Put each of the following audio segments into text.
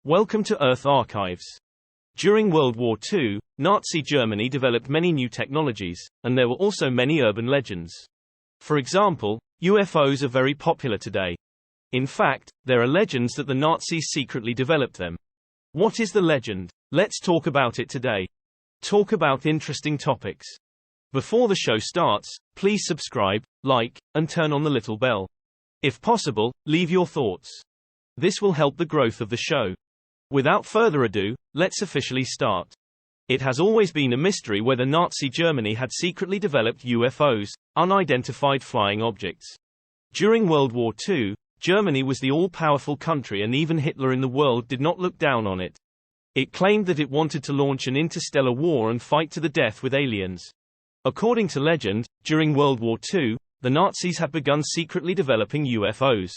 Welcome to Earth Archives. During World War II, Nazi Germany developed many new technologies, and there were also many urban legends. For example, UFOs are very popular today. In fact, there are legends that the Nazis secretly developed them. What is the legend? Let's talk about it today. Talk about interesting topics. Before the show starts, please subscribe, like, and turn on the little bell. If possible, leave your thoughts. This will help the growth of the show. Without further ado, let's officially start. It has always been a mystery whether Nazi Germany had secretly developed UFOs, unidentified flying objects. During World War II, Germany was the all-powerful country, and even Hitler in the world did not look down on it. It claimed that it wanted to launch an interstellar war and fight to the death with aliens. According to legend, during World War II, the Nazis had begun secretly developing UFOs.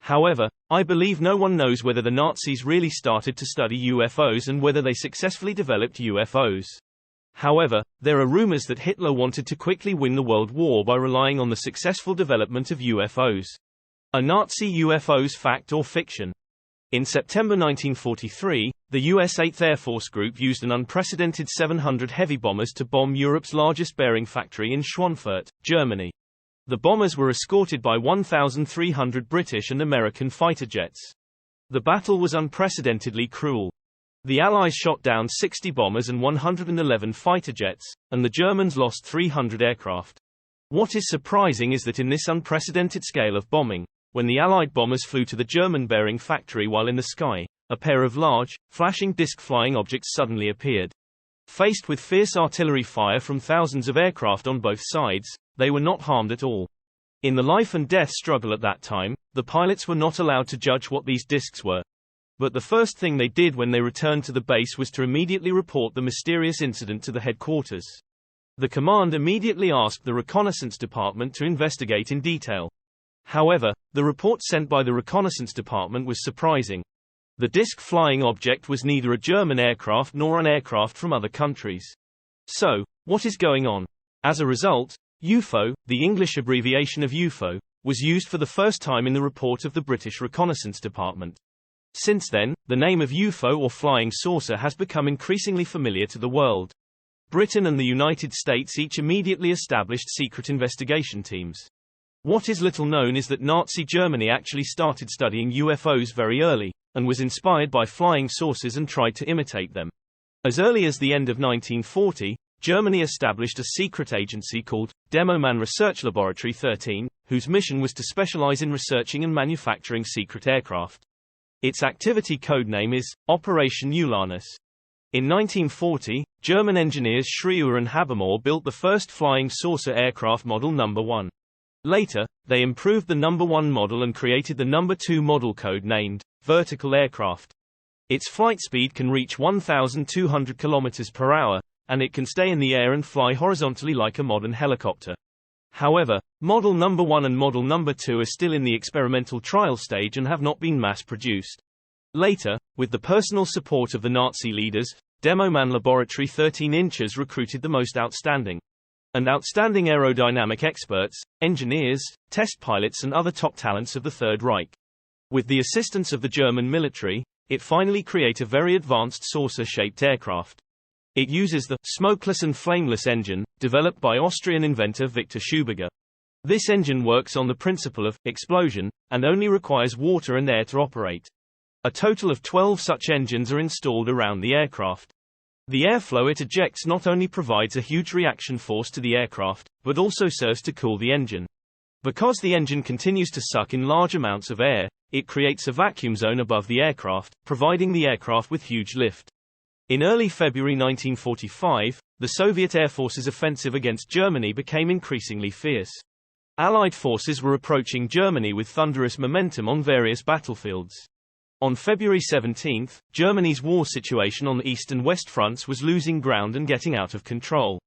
However, I believe no one knows whether the Nazis really started to study UFOs and whether they successfully developed UFOs. However, there are rumors that Hitler wanted to quickly win the World War by relying on the successful development of UFOs. A Nazi UFOs fact or fiction? In September 1943, the U.S. 8th Air Force Group used an unprecedented 700 heavy bombers to bomb Europe's largest bearing factory in Schweinfurt, Germany. The bombers were escorted by 1,300 British and American fighter jets. The battle was unprecedentedly cruel. The Allies shot down 60 bombers and 111 fighter jets, and the Germans lost 300 aircraft. What is surprising is that in this unprecedented scale of bombing, when the Allied bombers flew to the German bearing factory while in the sky, a pair of large, flashing disc flying objects suddenly appeared. Faced with fierce artillery fire from thousands of aircraft on both sides, they were not harmed at all. In the life and death struggle at that time, the pilots were not allowed to judge what these discs were. But the first thing they did when they returned to the base was to immediately report the mysterious incident to the headquarters. The command immediately asked the reconnaissance department to investigate in detail. However, the report sent by the reconnaissance department was surprising. The disc flying object was neither a German aircraft nor an aircraft from other countries. So, what is going on? As a result, UFO, the English abbreviation of UFO, was used for the first time in the report of the British Reconnaissance Department. Since then, the name of UFO or flying saucer has become increasingly familiar to the world. Britain and the United States each immediately established secret investigation teams. What is little known is that Nazi Germany actually started studying UFOs very early, and was inspired by flying saucers and tried to imitate them. As early as the end of 1940, Germany established a secret agency called Demoman Laboratory-13, whose mission was to specialize in researching and manufacturing secret aircraft. Its activity codename is Operation Uranus. In 1940, German engineers Schreuer and Habermohr built the first flying saucer aircraft model No. 1. Later, they improved the No. 1 model and created the No. 2 model code-named Vertical Aircraft. Its flight speed can reach 1,200 km per hour, and it can stay in the air and fly horizontally like a modern helicopter. However, Model No. 1 and Model No. 2 are still in the experimental trial stage and have not been mass-produced. Later, with the personal support of the Nazi leaders, Demoman Laboratory-13 recruited the most outstanding aerodynamic experts, engineers, test pilots and other top talents of the Third Reich. With the assistance of the German military, it finally created a very advanced saucer-shaped aircraft. It uses the smokeless and flameless engine, developed by Austrian inventor Victor Schuberger. This engine works on the principle of explosion, and only requires water and air to operate. A total of 12 such engines are installed around the aircraft. The airflow it ejects not only provides a huge reaction force to the aircraft, but also serves to cool the engine. Because the engine continues to suck in large amounts of air, it creates a vacuum zone above the aircraft, providing the aircraft with huge lift. In early February 1945, the Soviet Air Force's offensive against Germany became increasingly fierce. Allied forces were approaching Germany with thunderous momentum on various battlefields. On February 17, Germany's war situation on the east and west fronts was losing ground and getting out of control.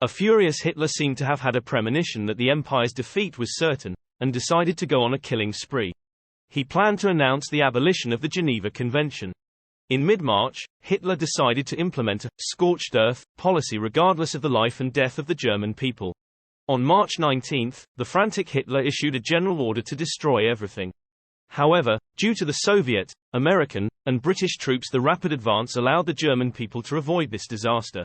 A furious Hitler seemed to have had a premonition that the empire's defeat was certain, and decided to go on a killing spree. He planned to announce the abolition of the Geneva Convention. In mid-March, Hitler decided to implement a scorched earth policy regardless of the life and death of the German people. On March 19, the frantic Hitler issued a general order to destroy everything. However, due to the Soviet, American, and British troops, the rapid advance allowed the German people to avoid this disaster.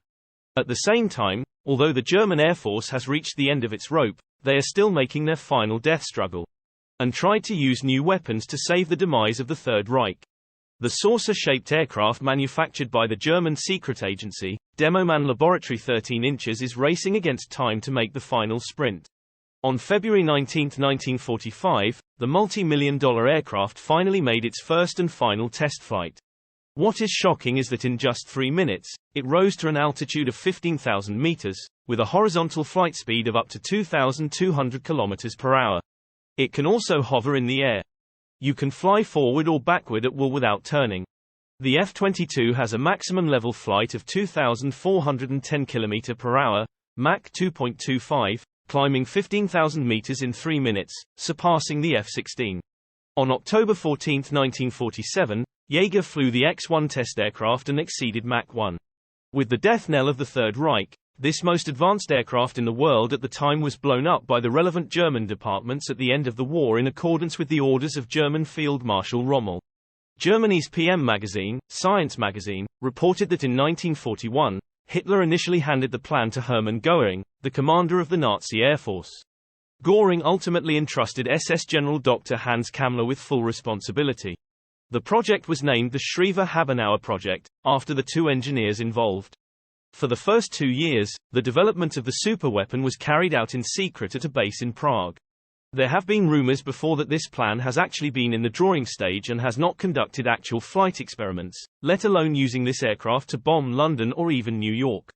At the same time, although the German Air Force has reached the end of its rope, they are still making their final death struggle, and tried to use new weapons to save the demise of the Third Reich. The saucer-shaped aircraft manufactured by the German secret agency, Demoman Laboratory-13 is racing against time to make the final sprint. On February 19, 1945, the multi-million-dollar aircraft finally made its first and final test flight. What is shocking is that in just 3 minutes, it rose to an altitude of 15,000 meters, with a horizontal flight speed of up to 2,200 kilometers per hour. It can also hover in the air. You can fly forward or backward at will without turning. The F-22 has a maximum level flight of 2,410 km per hour, Mach 2.25, climbing 15,000 meters in 3 minutes, surpassing the F-16. On October 14, 1947, Jaeger flew the X-1 test aircraft and exceeded Mach 1. With the death knell of the Third Reich, this most advanced aircraft in the world at the time was blown up by the relevant German departments at the end of the war in accordance with the orders of German Field Marshal Rommel. Germany's PM magazine, Science magazine, reported that in 1941, Hitler initially handed the plan to Hermann Göring, the commander of the Nazi Air Force. Göring ultimately entrusted SS General Dr. Hans Kammler with full responsibility. The project was named the Schriever-Habenauer project, after the two engineers involved. For the first 2 years, the development of the superweapon was carried out in secret at a base in Prague. There have been rumors before that this plan has actually been in the drawing stage and has not conducted actual flight experiments, let alone using this aircraft to bomb London or even New York.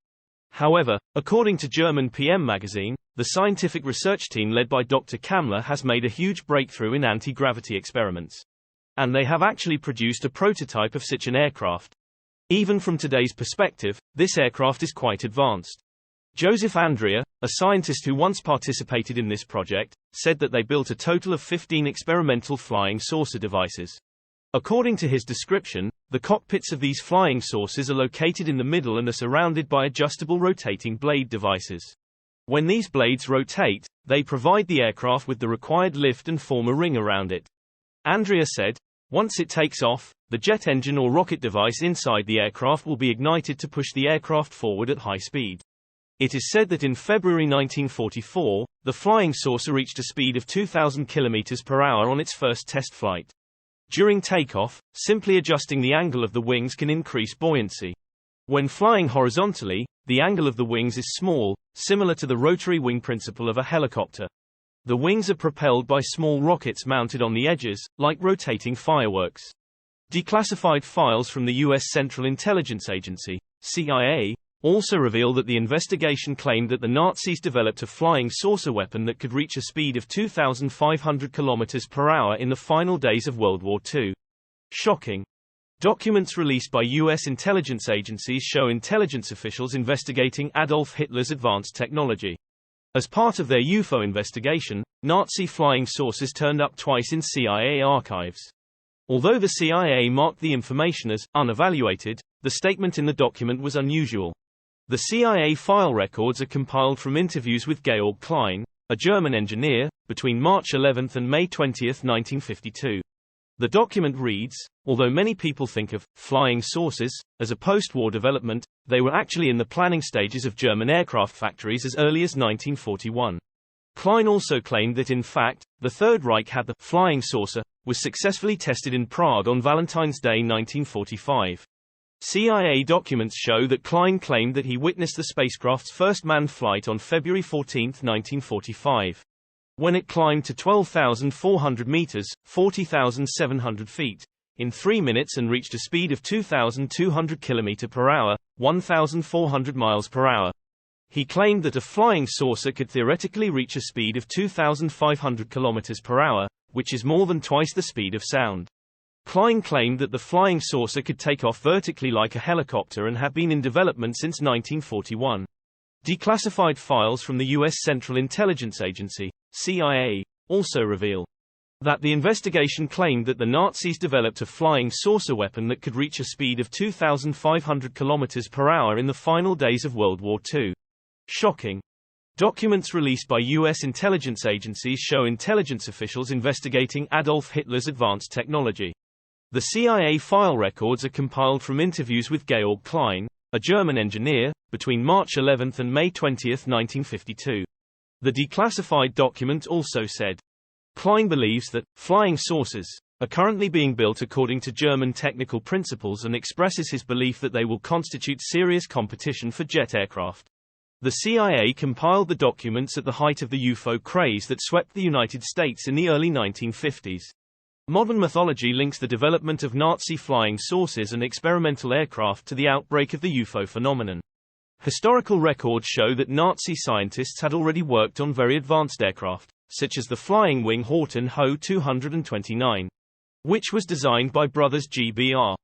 However, according to German PM magazine, the scientific research team led by Dr. Kammler has made a huge breakthrough in anti-gravity experiments. And they have actually produced a prototype of such an aircraft. Even from today's perspective, this aircraft is quite advanced. Joseph Andrea, a scientist who once participated in this project, said that they built a total of 15 experimental flying saucer devices. According to his description, the cockpits of these flying saucers are located in the middle and are surrounded by adjustable rotating blade devices. When these blades rotate, they provide the aircraft with the required lift and form a ring around it. Andrea said, once it takes off, the jet engine or rocket device inside the aircraft will be ignited to push the aircraft forward at high speed. It is said that in February 1944, the flying saucer reached a speed of 2,000 km per hour on its first test flight. During takeoff, simply adjusting the angle of the wings can increase buoyancy. When flying horizontally, the angle of the wings is small, similar to the rotary wing principle of a helicopter. The wings are propelled by small rockets mounted on the edges, like rotating fireworks. Declassified files from the U.S. Central Intelligence Agency, CIA, also reveal that the investigation claimed that the Nazis developed a flying saucer weapon that could reach a speed of 2,500 km per hour in the final days of World War II. Shocking. Documents released by U.S. intelligence agencies show intelligence officials investigating Adolf Hitler's advanced technology. As part of their UFO investigation, Nazi flying saucers turned up twice in CIA archives. Although the CIA marked the information as unevaluated, the statement in the document was unusual. The CIA file records are compiled from interviews with Georg Klein, a German engineer, between March 11 and May 20, 1952. The document reads, although many people think of flying saucers as a post-war development, they were actually in the planning stages of German aircraft factories as early as 1941. Klein also claimed that in fact, the Third Reich had the flying saucer was successfully tested in Prague on Valentine's Day 1945. CIA documents show that Klein claimed that he witnessed the spacecraft's first manned flight on February 14, 1945. When it climbed to 12,400 meters, 40,700 feet, in 3 minutes and reached a speed of 2,200 km per hour, 1,400 miles per hour. He claimed that a flying saucer could theoretically reach a speed of 2,500 km per hour, which is more than twice the speed of sound. Klein claimed that the flying saucer could take off vertically like a helicopter and had been in development since 1941. Declassified files from the U.S. Central Intelligence Agency, CIA, also reveal that the investigation claimed that the Nazis developed a flying saucer weapon that could reach a speed of 2,500 km per hour in the final days of World War II. Shocking. Documents released by U.S. intelligence agencies show intelligence officials investigating Adolf Hitler's advanced technology. The CIA file records are compiled from interviews with Georg Klein, a German engineer, between March 11 and May 20, 1952. The declassified document also said, Klein believes that flying saucers are currently being built according to German technical principles and expresses his belief that they will constitute serious competition for jet aircraft. The CIA compiled the documents at the height of the UFO craze that swept the United States in the early 1950s. Modern mythology links the development of Nazi flying saucers and experimental aircraft to the outbreak of the UFO phenomenon. Historical records show that Nazi scientists had already worked on very advanced aircraft, such as the flying wing Horten Ho 229, which was designed by brothers G.B.R.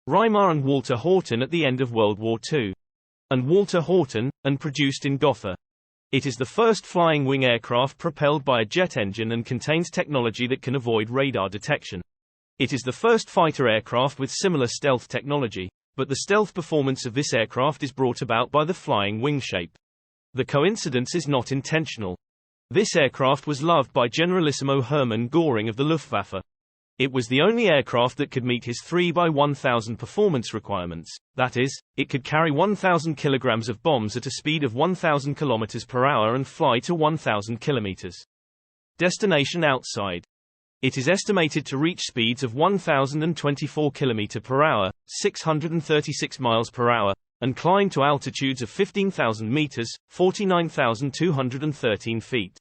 Reimer and Walter Horten at the end of World War II. And Walter Horten, and produced in Gotha. It is the first flying wing aircraft propelled by a jet engine and contains technology that can avoid radar detection. It is the first fighter aircraft with similar stealth technology, but the stealth performance of this aircraft is brought about by the flying wing shape. The coincidence is not intentional. This aircraft was loved by Generalissimo Hermann Göring of the Luftwaffe. It was the only aircraft that could meet his 3x1000 performance requirements, that is, it could carry 1,000 kilograms of bombs at a speed of 1,000 kilometers per hour and fly to 1,000 kilometers. Destination outside. It is estimated to reach speeds of 1,024 km per hour, 636 miles per hour, and climb to altitudes of 15,000 meters, 49,213 feet.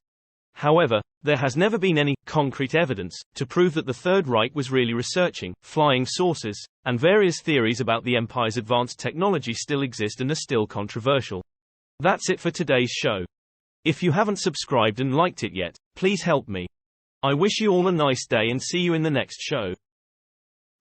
However, there has never been any concrete evidence to prove that the Third Reich was really researching flying saucers, and various theories about the Empire's advanced technology still exist and are still controversial. That's it for today's show. If you haven't subscribed and liked it yet, please help me. I wish you all a nice day and see you in the next show.